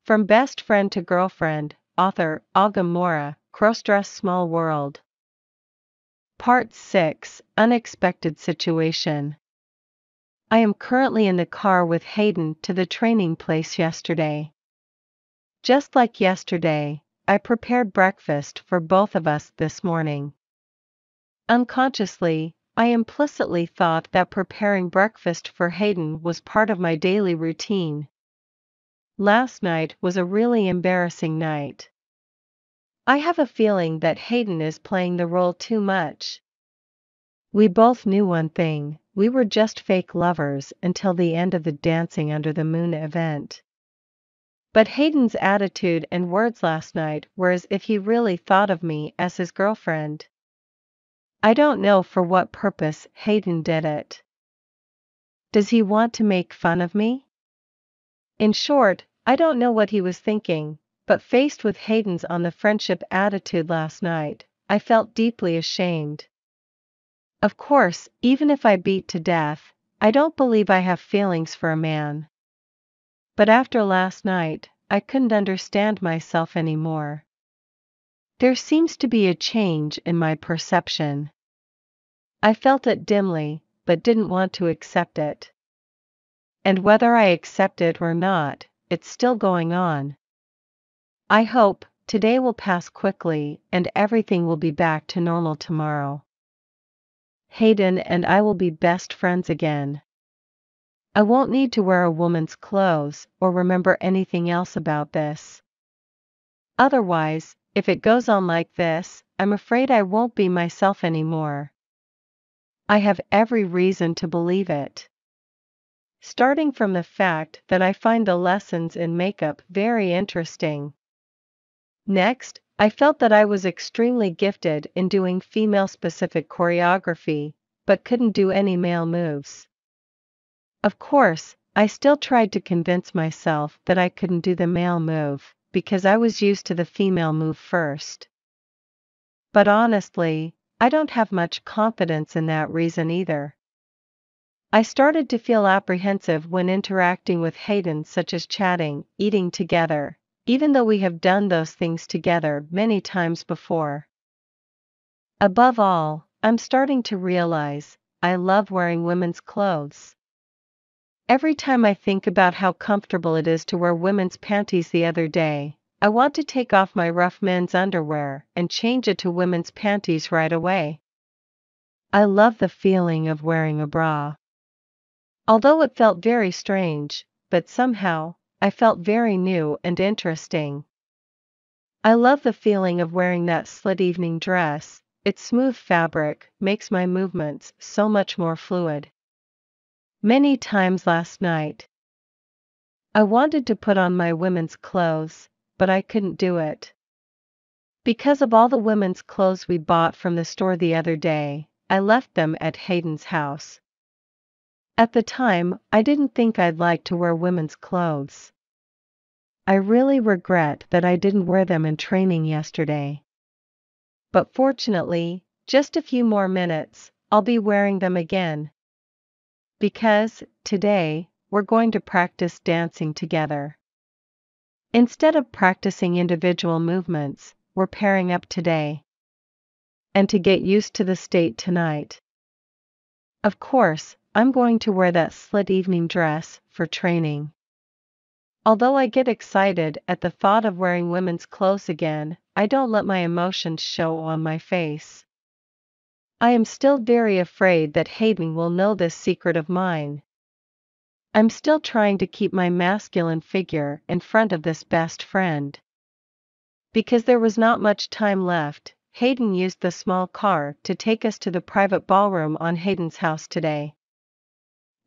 From Best Friend to Girlfriend, author Aga Mora, Crossdress Small World. Part 6, Unexpected Situation. I am currently in the car with Hayden to the training place yesterday. Just like yesterday, I prepared breakfast for both of us this morning. Unconsciously, I implicitly thought that preparing breakfast for Hayden was part of my daily routine. Last night was a really embarrassing night. I have a feeling that Hayden is playing the role too much. We both knew one thing: we were just fake lovers until the end of the Dancing Under the Moon event. But Hayden's attitude and words last night were as if he really thought of me as his girlfriend. I don't know for what purpose Hayden did it. Does he want to make fun of me? In short, I don't know what he was thinking, but faced with Hayden's on the friendship attitude last night, I felt deeply ashamed. Of course, even if I beat to death, I don't believe I have feelings for a man. But after last night, I couldn't understand myself anymore. There seems to be a change in my perception. I felt it dimly, but didn't want to accept it. And whether I accept it or not, it's still going on. I hope today will pass quickly and everything will be back to normal tomorrow. Hayden and I will be best friends again. I won't need to wear a woman's clothes or remember anything else about this. Otherwise, if it goes on like this, I'm afraid I won't be myself anymore. I have every reason to believe it. Starting from the fact that I find the lessons in makeup very interesting. Next, I felt that I was extremely gifted in doing female-specific choreography, but couldn't do any male moves. Of course, I still tried to convince myself that I couldn't do the male move, because I was used to the female move first. But honestly, I don't have much confidence in that reason either. I started to feel apprehensive when interacting with Hayden, such as chatting, eating together, even though we have done those things together many times before. Above all, I'm starting to realize I love wearing women's clothes. Every time I think about how comfortable it is to wear women's panties the other day, I want to take off my rough men's underwear and change it to women's panties right away. I love the feeling of wearing a bra. Although it felt very strange, but somehow, I felt very new and interesting. I love the feeling of wearing that slit evening dress. Its smooth fabric makes my movements so much more fluid. Many times last night, I wanted to put on my women's clothes, but I couldn't do it. Because of all the women's clothes we bought from the store the other day, I left them at Hayden's house. At the time, I didn't think I'd like to wear women's clothes. I really regret that I didn't wear them in training yesterday. But fortunately, just a few more minutes, I'll be wearing them again. Because, today, we're going to practice dancing together. Instead of practicing individual movements, we're pairing up today. And to get used to the state tonight. Of course, I'm going to wear that slit evening dress for training. Although I get excited at the thought of wearing women's clothes again, I don't let my emotions show on my face. I am still very afraid that Hayden will know this secret of mine. I'm still trying to keep my masculine figure in front of this best friend. Because there was not much time left, Hayden used the small car to take us to the private ballroom on Hayden's house today.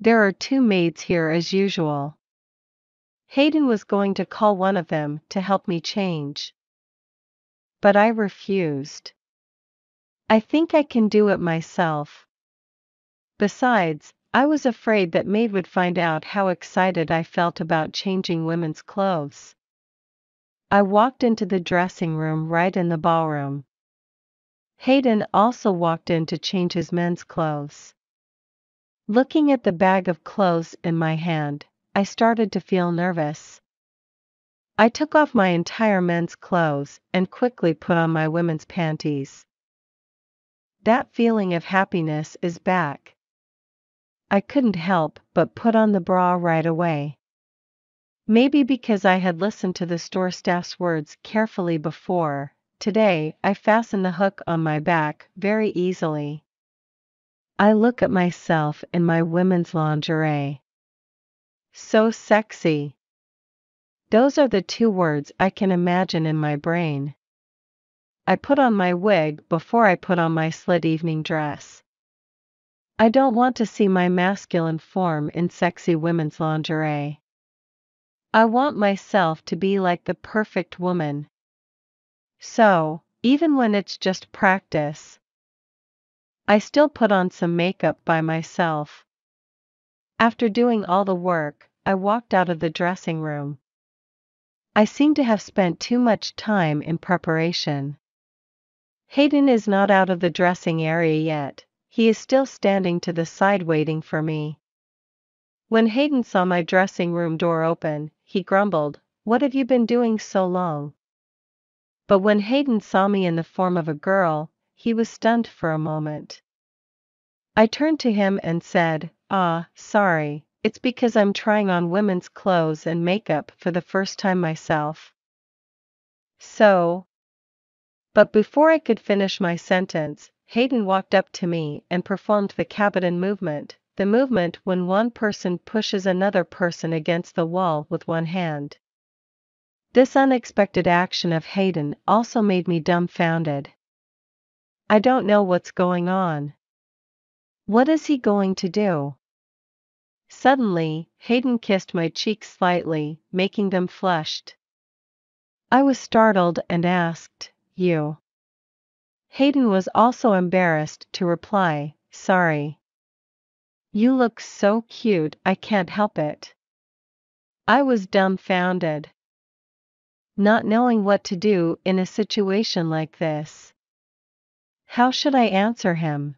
There are 2 maids here as usual. Hayden was going to call one of them to help me change. But I refused. I think I can do it myself. Besides, I was afraid that maid would find out how excited I felt about changing women's clothes. I walked into the dressing room right in the ballroom. Hayden also walked in to change his men's clothes. Looking at the bag of clothes in my hand, I started to feel nervous. I took off my entire men's clothes and quickly put on my women's panties. That feeling of happiness is back. I couldn't help but put on the bra right away. Maybe because I had listened to the store staff's words carefully before, today I fastened the hook on my back very easily. I look at myself in my women's lingerie. So sexy. Those are the two words I can imagine in my brain. I put on my wig before I put on my slit evening dress. I don't want to see my masculine form in sexy women's lingerie. I want myself to be like the perfect woman. So, even when it's just practice, I still put on some makeup by myself. After doing all the work, I walked out of the dressing room. I seem to have spent too much time in preparation. Hayden is not out of the dressing area yet. He is still standing to the side waiting for me. When Hayden saw my dressing room door open, he grumbled, "What have you been doing so long?" But when Hayden saw me in the form of a girl, he was stunned for a moment. I turned to him and said, sorry, it's because I'm trying on women's clothes and makeup for the first time myself." But before I could finish my sentence, Hayden walked up to me and performed the Cabotin movement, the movement when one person pushes another person against the wall with one hand. This unexpected action of Hayden also made me dumbfounded. I don't know what's going on. What is he going to do? Suddenly, Hayden kissed my cheeks slightly, making them flushed. I was startled and asked, "You?" Hayden was also embarrassed to reply, "Sorry. You look so cute, I can't help it." I was dumbfounded, not knowing what to do in a situation like this. How should I answer him?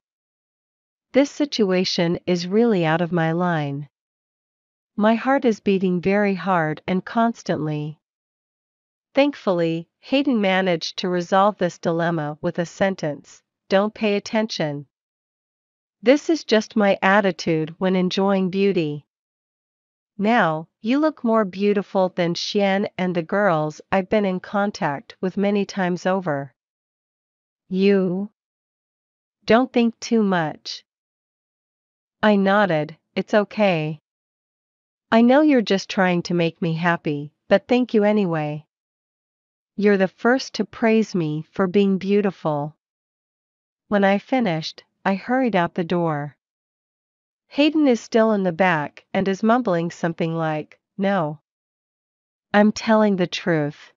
This situation is really out of my line. My heart is beating very hard and constantly. Thankfully, Hayden managed to resolve this dilemma with a sentence, "Don't pay attention. This is just my attitude when enjoying beauty. Now, you look more beautiful than Xian and the girls I've been in contact with many times over. You don't think too much." I nodded, "It's okay. I know you're just trying to make me happy, but thank you anyway. You're the first to praise me for being beautiful." When I finished, I hurried out the door. Hayden is still in the back and is mumbling something like, "No. I'm telling the truth."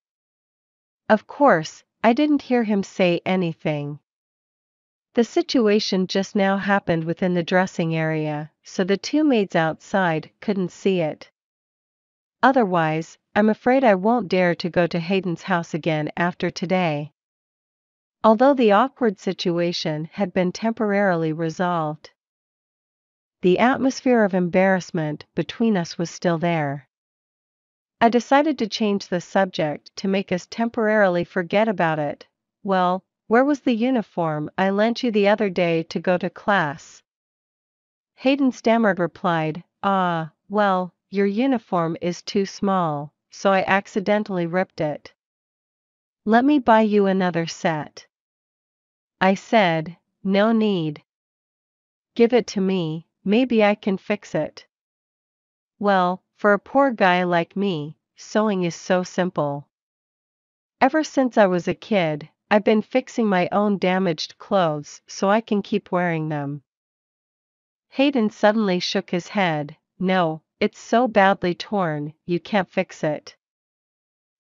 Of course, I didn't hear him say anything. The situation just now happened within the dressing area, so the two maids outside couldn't see it. Otherwise, I'm afraid I won't dare to go to Hayden's house again after today. Although the awkward situation had been temporarily resolved, the atmosphere of embarrassment between us was still there. I decided to change the subject to make us temporarily forget about it. "Well, where was the uniform I lent you the other day to go to class?" Hayden stammered replied, well, your uniform is too small, so I accidentally ripped it. Let me buy you another set." I said, "No need. Give it to me, maybe I can fix it." Well, for a poor guy like me, sewing is so simple. Ever since I was a kid, I've been fixing my own damaged clothes so I can keep wearing them. Hayden suddenly shook his head, "No, it's so badly torn, you can't fix it."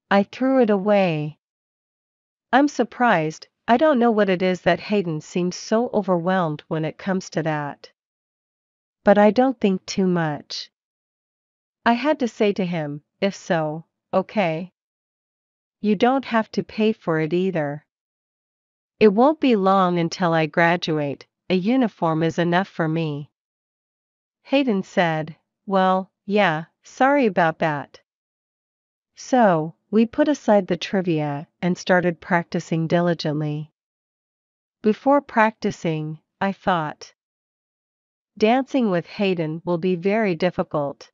I threw it away. I'm surprised, I don't know what it is that Hayden seems so overwhelmed when it comes to that. But I don't think too much. I had to say to him, "If so, okay. You don't have to pay for it either. It won't be long until I graduate, a uniform is enough for me." Hayden said, "Well, yeah, sorry about that. So, We put aside the trivia and started practicing diligently. Before practicing, I thought, dancing with Hayden will be very difficult.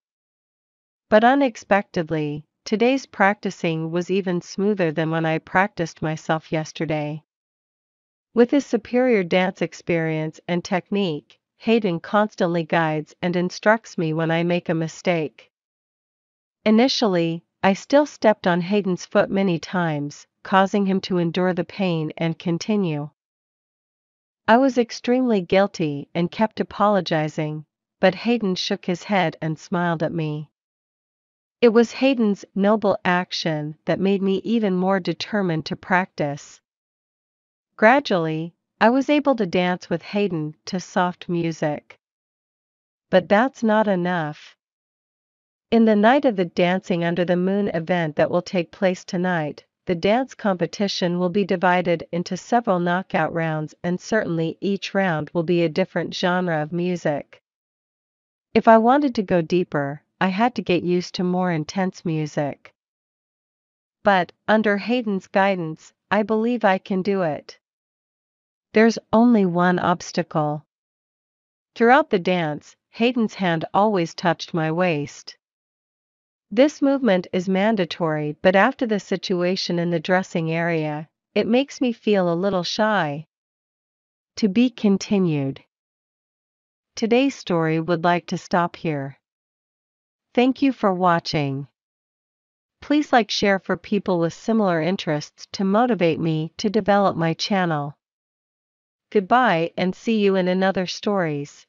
But unexpectedly, today's practicing was even smoother than when I practiced myself yesterday. With his superior dance experience and technique, Hayden constantly guides and instructs me when I make a mistake. Initially, I still stepped on Hayden's foot many times, causing him to endure the pain and continue. I was extremely guilty and kept apologizing, but Hayden shook his head and smiled at me. It was Hayden's noble action that made me even more determined to practice. Gradually, I was able to dance with Hayden to soft music. But that's not enough. In the Night of the Dancing Under the Moon event that will take place tonight, the dance competition will be divided into several knockout rounds, and certainly each round will be a different genre of music. If I wanted to go deeper, I had to get used to more intense music. But, under Hayden's guidance, I believe I can do it. There's only one obstacle. Throughout the dance, Hayden's hand always touched my waist. This movement is mandatory, but after the situation in the dressing area, it makes me feel a little shy. To be continued. Today's story would like to stop here. Thank you for watching. Please like, share for people with similar interests to motivate me to develop my channel. Goodbye and see you in another stories.